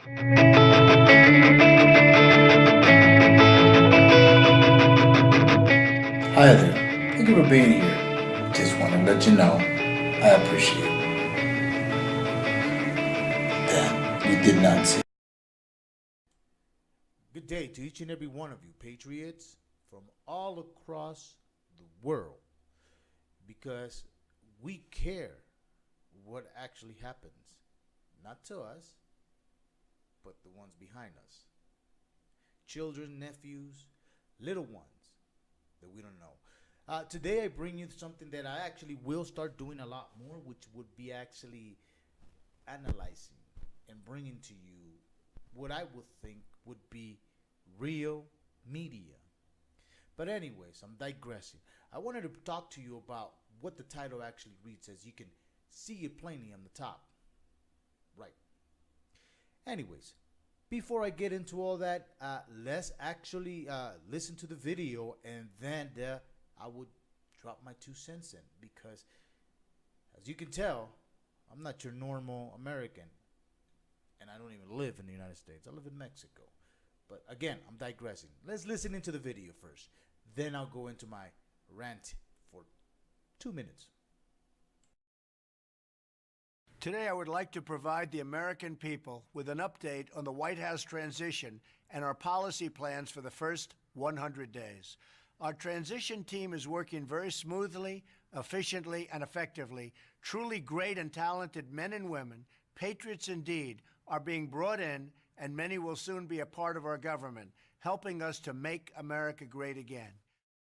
Hi there. Thank you for being here. Just want to let you know I appreciate that you did not see. Good day to each and every one of you, patriots from all across the world, because we care what actually happens, not to us, but the ones behind us. Children, nephews, little ones that we don't know. Today I bring you something that I actually will start doing a lot more, which would be actually analyzing and bringing to you what I would think would be real media. But anyways, I'm digressing. I wanted to talk to you about what the title actually reads, as you can see it plainly on the top. Right. Anyways, before I get into all that, let's actually listen to the video, and then I would drop my 2 cents in, because as you can tell, I'm not your normal American, and I don't even live in the United States. I live in Mexico. But again, I'm digressing. Let's listen into the video first. Then I'll go into my rant for 2 minutes. Today, I would like to provide the American people with an update on the White House transition and our policy plans for the first 100 days. Our transition team is working very smoothly, efficiently, and effectively. Truly great and talented men and women, patriots indeed, are being brought in, and many will soon be a part of our government, helping us to make America great again.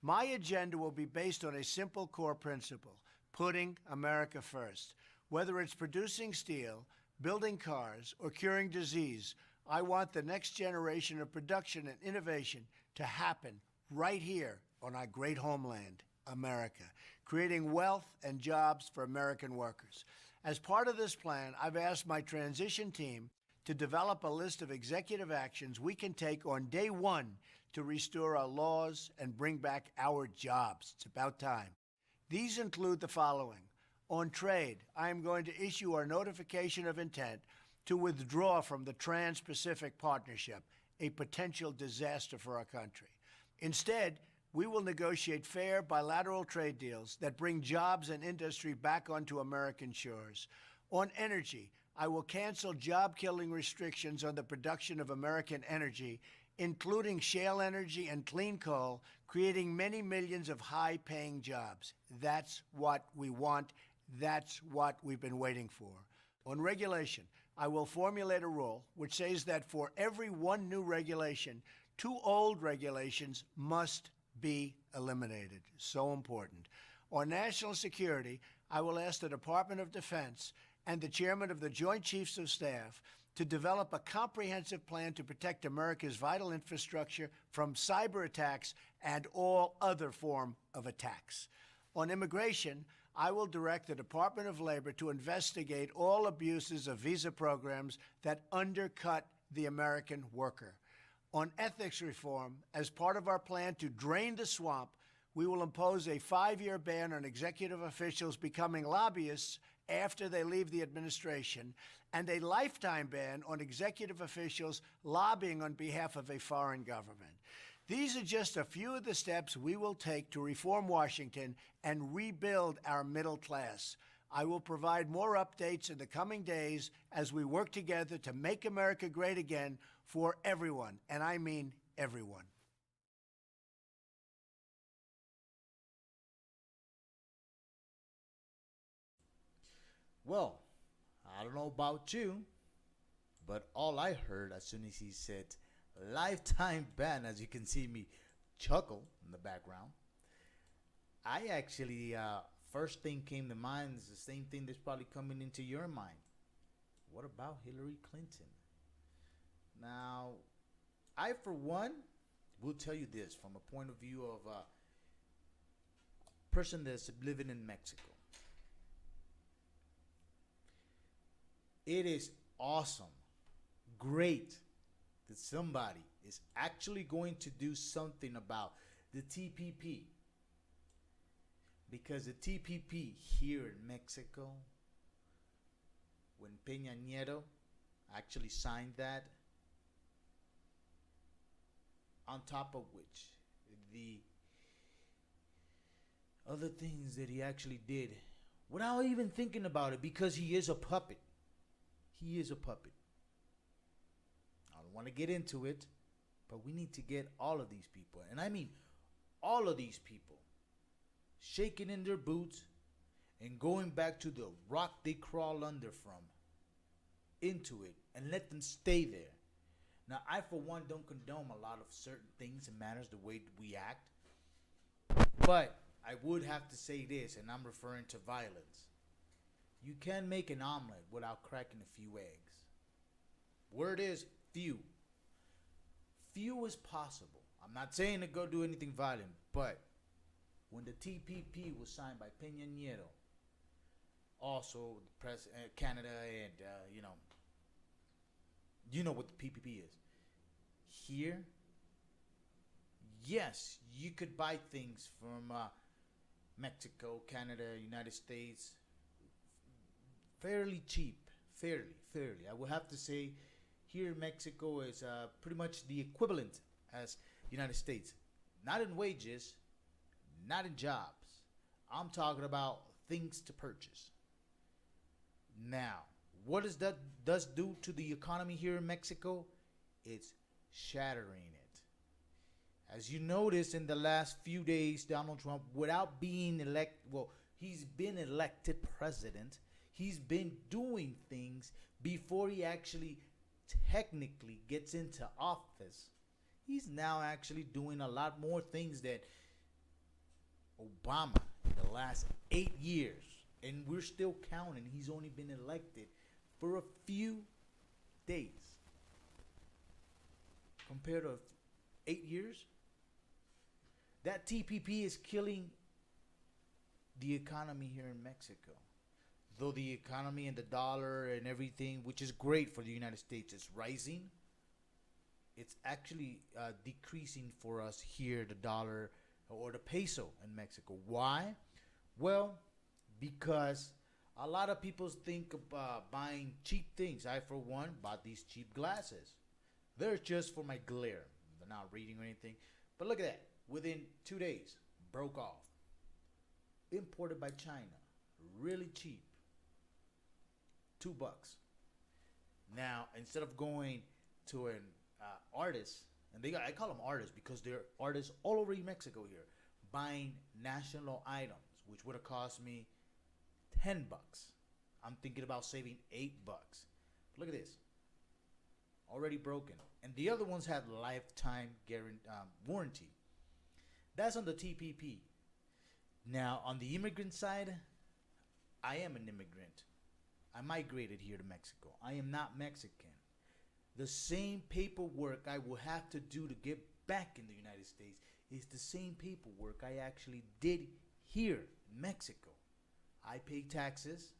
My agenda will be based on a simple core principle: putting America first. Whether it's producing steel, building cars, or curing disease, I want the next generation of production and innovation to happen right here on our great homeland, America, creating wealth and jobs for American workers. As part of this plan, I've asked my transition team to develop a list of executive actions we can take on day one to restore our laws and bring back our jobs. It's about time. These include the following. On trade, I am going to issue our notification of intent to withdraw from the Trans-Pacific Partnership, a potential disaster for our country. Instead, we will negotiate fair bilateral trade deals that bring jobs and industry back onto American shores. On energy, I will cancel job-killing restrictions on the production of American energy, including shale energy and clean coal, creating many millions of high-paying jobs. That's what we want. That's what we've been waiting for. On regulation, I will formulate a rule which says that for every one new regulation, 2 old regulations must be eliminated. So important. On national security, I will ask the Department of Defense and the chairman of the Joint Chiefs of Staff to develop a comprehensive plan to protect America's vital infrastructure from cyber attacks and all other form of attacks. On immigration, I will direct the Department of Labor to investigate all abuses of visa programs that undercut the American worker. On ethics reform, as part of our plan to drain the swamp, we will impose a 5-year ban on executive officials becoming lobbyists after they leave the administration, and a lifetime ban on executive officials lobbying on behalf of a foreign government. These are just a few of the steps we will take to reform Washington and rebuild our middle class. I will provide more updates in the coming days as we work together to make America great again for everyone, and I mean everyone. Well, I don't know about you, but all I heard as soon as he said lifetime ban, as you can see me chuckle in the background, I actually, first thing came to mind is the same thing that's probably coming into your mind. What about Hillary Clinton? Now, I, for one, will tell you this from a point of view of a person that's living in Mexico. It is awesome, great that somebody is actually going to do something about the TPP. Because the TPP here in Mexico, when Peña Nieto actually signed that. On top of which, the other things that he actually did without even thinking about it, because he is a puppet. He is a puppet. I don't want to get into it, but we need to get all of these people, and I mean all of these people, shaking in their boots and going back to the rock they crawl under from, into it, and let them stay there. Now, I, for one, don't condone a lot of certain things and matters, the way we act. But I would have to say this, and I'm referring to violence. You can make an omelet without cracking a few eggs. Word is few. Few is possible. I'm not saying to go do anything violent, but when the TPP was signed by Peña Nieto, also Canada, and you know what the PPP is. Here, yes, you could buy things from Mexico, Canada, United States, fairly cheap. Fairly. I would have to say here in Mexico is pretty much the equivalent as United States. Not in wages, not in jobs. I'm talking about things to purchase. Now, what does that do to the economy here in Mexico? It's shattering it. As you notice in the last few days, Donald Trump, without being he's been elected president. He's been doing things before he actually technically gets into office. He's now actually doing a lot more things than Obama in the last 8 years. And we're still counting. He's only been elected for a few days. Compared to 8 years, that TPP is killing the economy here in Mexico. Though the economy and the dollar and everything, which is great for the United States, is rising, it's actually decreasing for us here, the dollar or the peso in Mexico. Why? Well, because a lot of people think about buying cheap things. I, for one, bought these cheap glasses. They're just for my glare. They're not reading or anything. But look at that. Within 2 days, broke off. Imported by China. Really cheap. $2. Now, instead of going to an artist, and I call them artists because they're artists all over Mexico here, buying national items, which would have cost me $10. I'm thinking about saving $8. Look at this. Already broken. And the other ones have lifetime warranty. That's on the TPP. Now, on the immigrant side, I am an immigrant. I migrated here to Mexico. I am not Mexican. The same paperwork I will have to do to get back in the United States is the same paperwork I actually did here in Mexico. I pay taxes.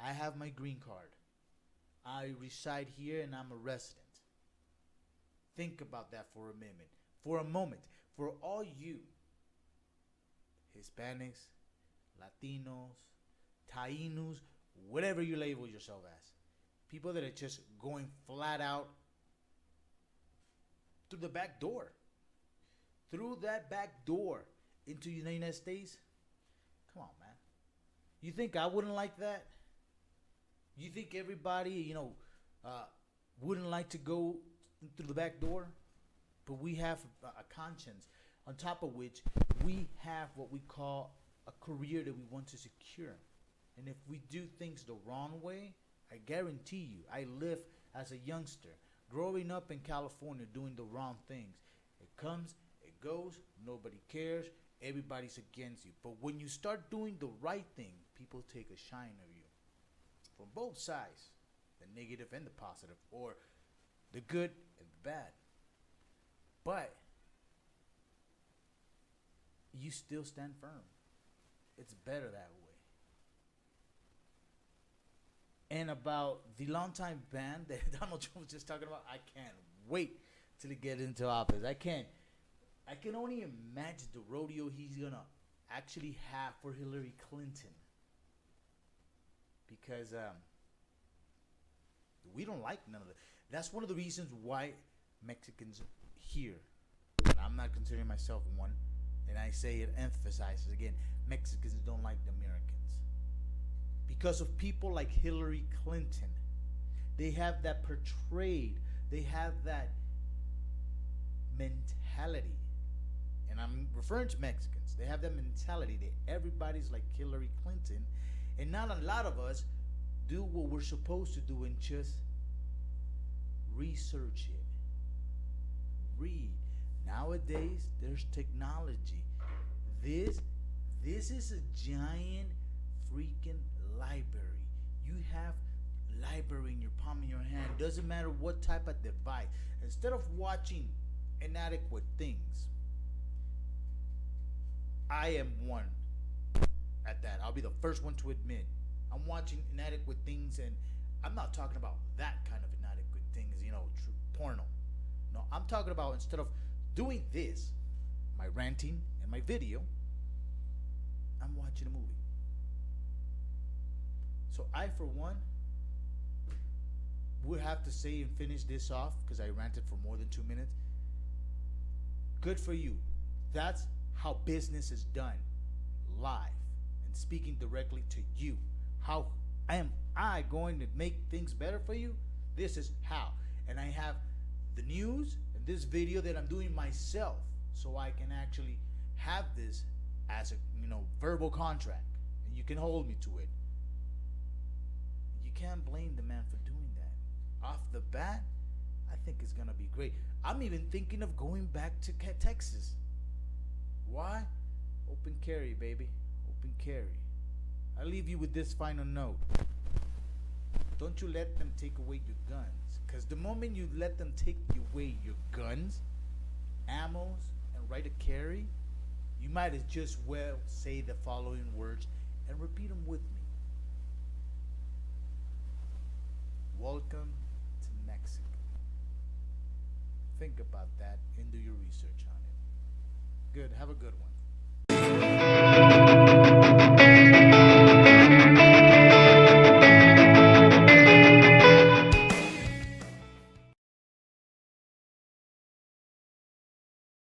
I have my green card. I reside here and I'm a resident. Think about that for a minute. For a moment. For all you Hispanics, Latinos, Tainos, whatever you label yourself as. People that are just going flat out through the back door. Through that back door into the United States. Come on, man. You think I wouldn't like that? You think everybody, wouldn't like to go through the back door? But we have a conscience, on top of which we have what we call a career that we want to secure. And if we do things the wrong way, I guarantee you, I live as a youngster, growing up in California doing the wrong things. It comes, it goes, nobody cares, everybody's against you. But when you start doing the right thing, people take a shine of you. From both sides, the negative and the positive, or the good and the bad. But you still stand firm. It's better that way. And about the longtime ban that Donald Trump was just talking about, I can't wait till he gets into office. I can only imagine the rodeo he's gonna actually have for Hillary Clinton. Because We don't like none of that. That's one of the reasons why Mexicans here, and I'm not considering myself one, and I say it emphasizes again, Mexicans don't like the Americans. Because of people like Hillary Clinton. They have that portrayed, they have that mentality. And I'm referring to Mexicans. They have that mentality that everybody's like Hillary Clinton. And not a lot of us do what we're supposed to do and just research it. Read. Nowadays, there's technology. This is a giant freaking library. You have library in your palm of your hand. Doesn't matter what type of device. Instead of watching inadequate things, I am one at that. I'll be the first one to admit. I'm watching inadequate things, and I'm not talking about that kind of inadequate things, porno. No, I'm talking about instead of doing this, my ranting and my video, I'm watching a movie. So I, for one, would have to say and finish this off because I ranted for more than 2 minutes. Good for you. That's how business is done, live and speaking directly to you. How am I going to make things better for you? This is how. And I have the news and this video that I'm doing myself, so I can actually have this as a verbal contract, and you can hold me to it. You can't blame the man for doing that. Off the bat, I think it's gonna be great. I'm even thinking of going back to Texas. Why? Open carry, baby. Open carry. I leave you with this final note. Don't you let them take away your guns. Because the moment you let them take away your guns, ammos, and right to carry, you might as just well say the following words and repeat them with me. Welcome to Mexico. Think about that and do your research on it. Good. Have a good one.